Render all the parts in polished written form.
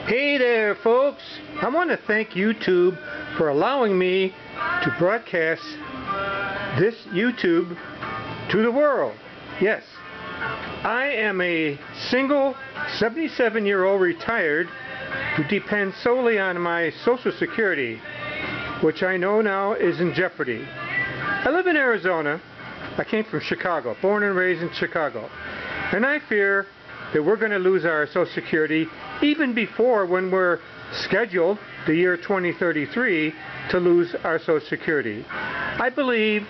Hey there, folks. I want to thank YouTube for allowing me to broadcast this YouTube to the world. Yes, I am a single 77-year-old retired who depends solely on my Social Security, which I know now is in jeopardy. I live in Arizona. I came from Chicago, born and raised in Chicago. And I fear that we're going to lose our Social Security even before when we're scheduled, the year 2033, to lose our Social Security. I believe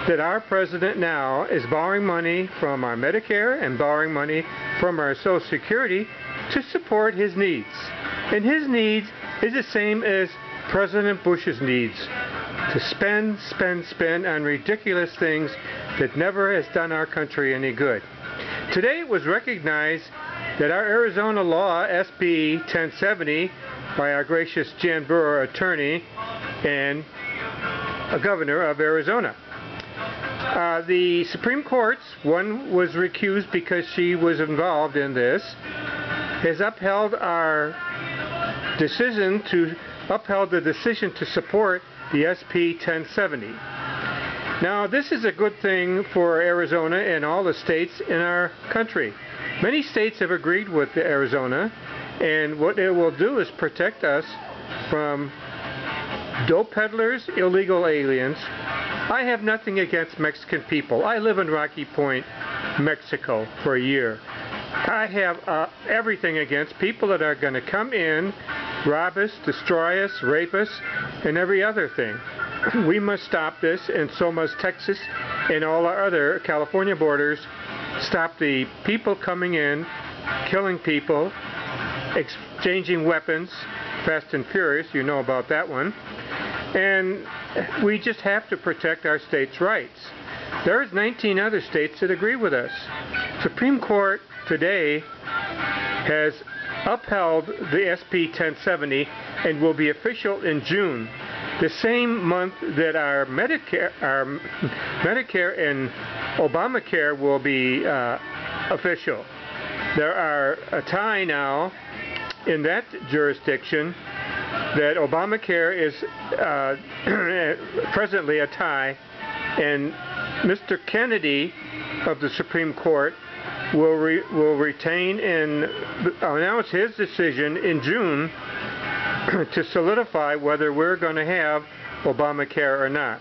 that our president now is borrowing money from our Medicare and borrowing money from our Social Security to support his needs. And his needs is the same as President Bush's needs, to spend on ridiculous things that never has done our country any good. Today it was recognized that our Arizona law, SB 1070, by our gracious Jan Brewer attorney and a governor of Arizona. The Supreme Court, one was recused because she was involved in this, has upheld the decision to support the SB 1070. Now, this is a good thing for Arizona and all the states in our country. Many states have agreed with Arizona, and what it will do is protect us from dope peddlers, illegal aliens. I have nothing against Mexican people. I live in Rocky Point, Mexico for a year. I have everything against people that are going to come in, rob us, destroy us, rape us, and every other thing. We must stop this, and so must Texas and all our other California borders. Stop the people coming in, killing people, exchanging weapons, Fast and Furious, you know about that one. And we just have to protect our states' rights. There's 19 other states that agree with us. Supreme Court today has upheld the SB 1070 and will be official in June, the same month that our Medicare and Obamacare will be official. There are a tie now in that jurisdiction that Obamacare is presently a tie, and Mr. Kennedy of the Supreme Court will retain and announce his decision in June to solidify whether we're going to have Obamacare or not.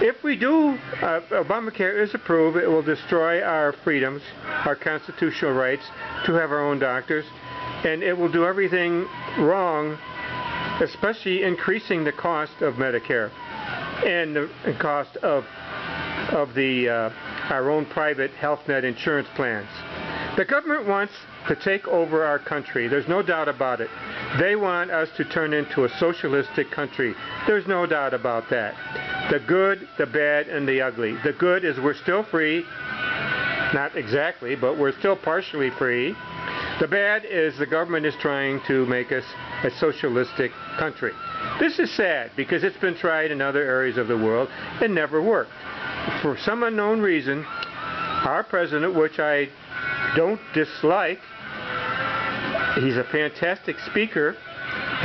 If we do, Obamacare is approved, it will destroy our freedoms, our constitutional rights to have our own doctors, and it will do everything wrong, especially increasing the cost of Medicare and the cost of our own private health net insurance plans. The government wants to take over our country. There's no doubt about it. They want us to turn into a socialistic country. There's no doubt about that. The good, the bad, and the ugly. The good is we're still free. Not exactly, but we're still partially free. The bad is the government is trying to make us a socialistic country. This is sad because it's been tried in other areas of the world and never worked. For some unknown reason, our president, which I don't dislike, he's a fantastic speaker,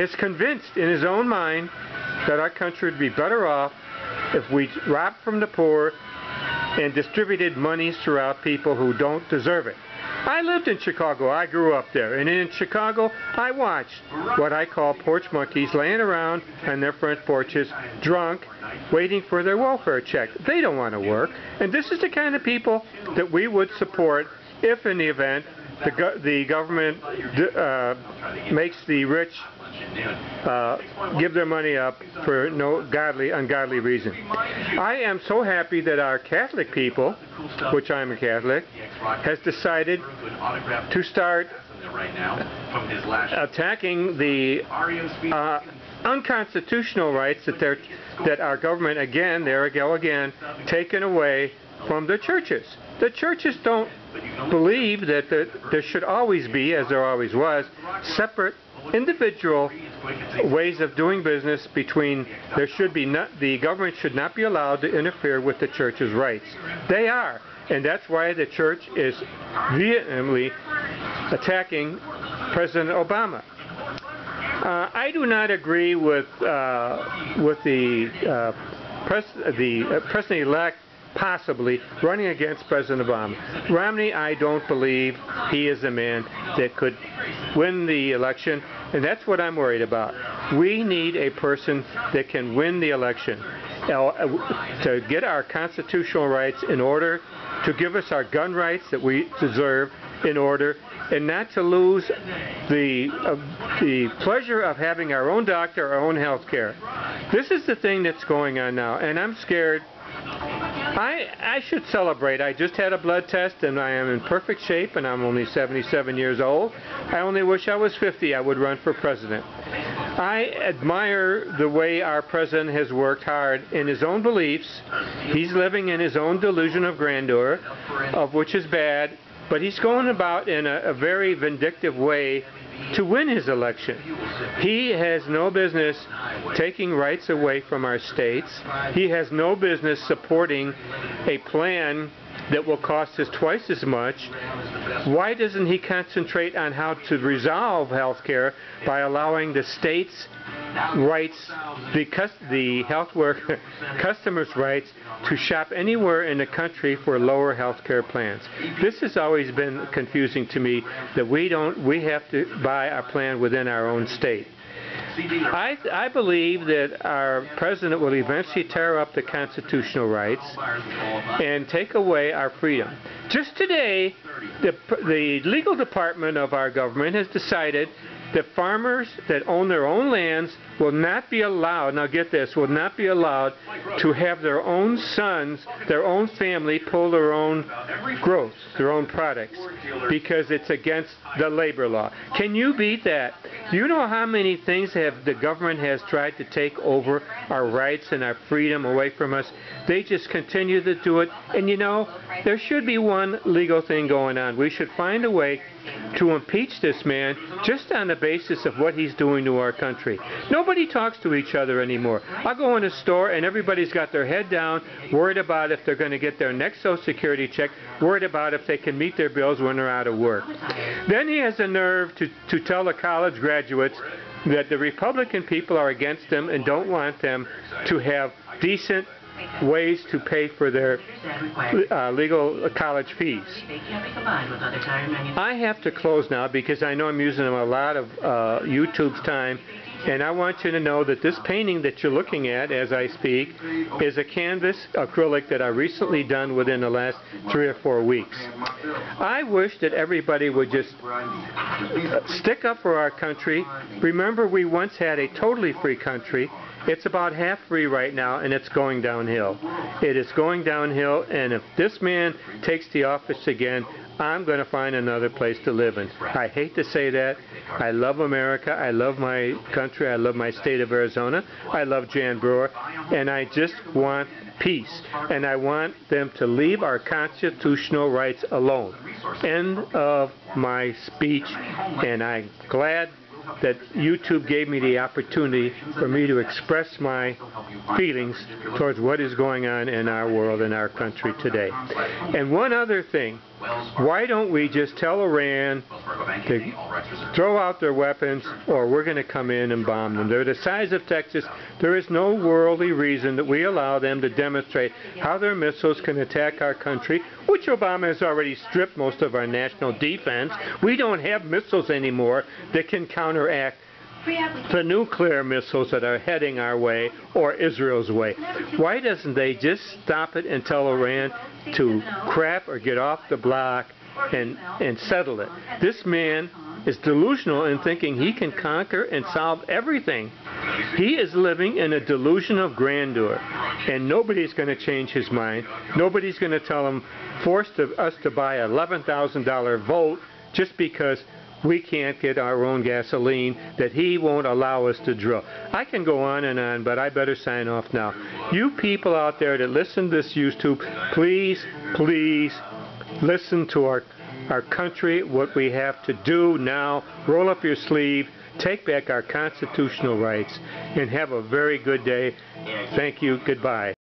is convinced in his own mind that our country would be better off if we robbed from the poor and distributed monies throughout people who don't deserve it. I lived in Chicago. I grew up there. And in Chicago, I watched what I call porch monkeys laying around on their front porches, drunk, waiting for their welfare check. They don't want to work. And this is the kind of people that we would support if, in the event, the government makes the rich give their money up for no ungodly reason. I am so happy that our Catholic people, which I'm a Catholic, has decided to start attacking the unconstitutional rights that our government, again, taken away from the churches. The churches don't believe that there should always be, as there always was, separate individual ways of doing business between. The government should not be allowed to interfere with the church's rights. They are, and that's why the church is vehemently attacking President Obama. I do not agree with the President-elect possibly running against President Obama. Romney, I don't believe he is a man that could win the election, and that's what I'm worried about. We need a person that can win the election to get our constitutional rights in order, to give us our gun rights that we deserve in order, and not to lose the pleasure of having our own doctor, our own health care. This is the thing that's going on now, and I'm scared. I should celebrate. I just had a blood test and I am in perfect shape, and I'm only 77 years old. I only wish I was 50. I would run for president. I admire the way our president has worked hard in his own beliefs. He's living in his own delusion of grandeur, of which is bad, but he's going about in a very vindictive way to win his election. He has no business taking rights away from our states. He has no business supporting a plan that will cost us twice as much. Why doesn't he concentrate on how to resolve health care by allowing the states' rights, the health worker customers' rights to shop anywhere in the country for lower health care plans? This has always been confusing to me, that we have to buy our plan within our own state. I believe that our president will eventually tear up the constitutional rights and take away our freedom. Just today, the legal department of our government has decided that farmers that own their own lands will not be allowed, now get this, will not be allowed to have their own sons, their own family pull their own growth, their own products, because it's against the labor law. Can you beat that? Do you know how many things the government has tried to take over our rights and our freedom away from us? They just continue to do it. And you know, there should be one legal thing going on. We should find a way to impeach this man just on the basis of what he's doing to our country. Nobody talks to each other anymore. I'll go in a store and everybody's got their head down, worried about if they're going to get their next Social Security check, worried about if they can meet their bills when they're out of work. Then he has the nerve to tell the college graduates that the Republican people are against them and don't want them to have decent ways to pay for their legal college fees. I have to close now because I know I'm using a lot of YouTube's time, and I want you to know that this painting that you're looking at as I speak is a canvas acrylic that I recently done within the last 3 or 4 weeks. I wish that everybody would just stick up for our country. Remember, we once had a totally free country. It's about half free right now, and it's going downhill. It is going downhill, and if this man takes the office again, I'm going to find another place to live in. I hate to say that. I love America. I love my country. I love my state of Arizona. I love Jan Brewer, and I just want peace. And I want them to leave our constitutional rights alone. End of my speech, and I'm glad that YouTube gave me the opportunity for me to express my feelings towards what is going on in our world and our country today. And one other thing, why don't we just tell Iran to throw out their weapons, or we're going to come in and bomb them? They're the size of Texas. There is no worldly reason that we allow them to demonstrate how their missiles can attack our country, which Obama has already stripped most of our national defense. We don't have missiles anymore that can counteract the nuclear missiles that are heading our way or Israel's way. Why doesn't they just stop it and tell Iran to crap or get off the block and settle it? This man is delusional in thinking he can conquer and solve everything. He is living in a delusion of grandeur, and nobody's going to change his mind. Nobody's going to tell him, force us to buy an $11,000 vote just because we can't get our own gasoline that he won't allow us to drill. I can go on, but I better sign off now. You people out there that listen to this YouTube, please, please listen to our country, what we have to do now. Roll up your sleeve, take back our constitutional rights, and have a very good day. Thank you. Goodbye.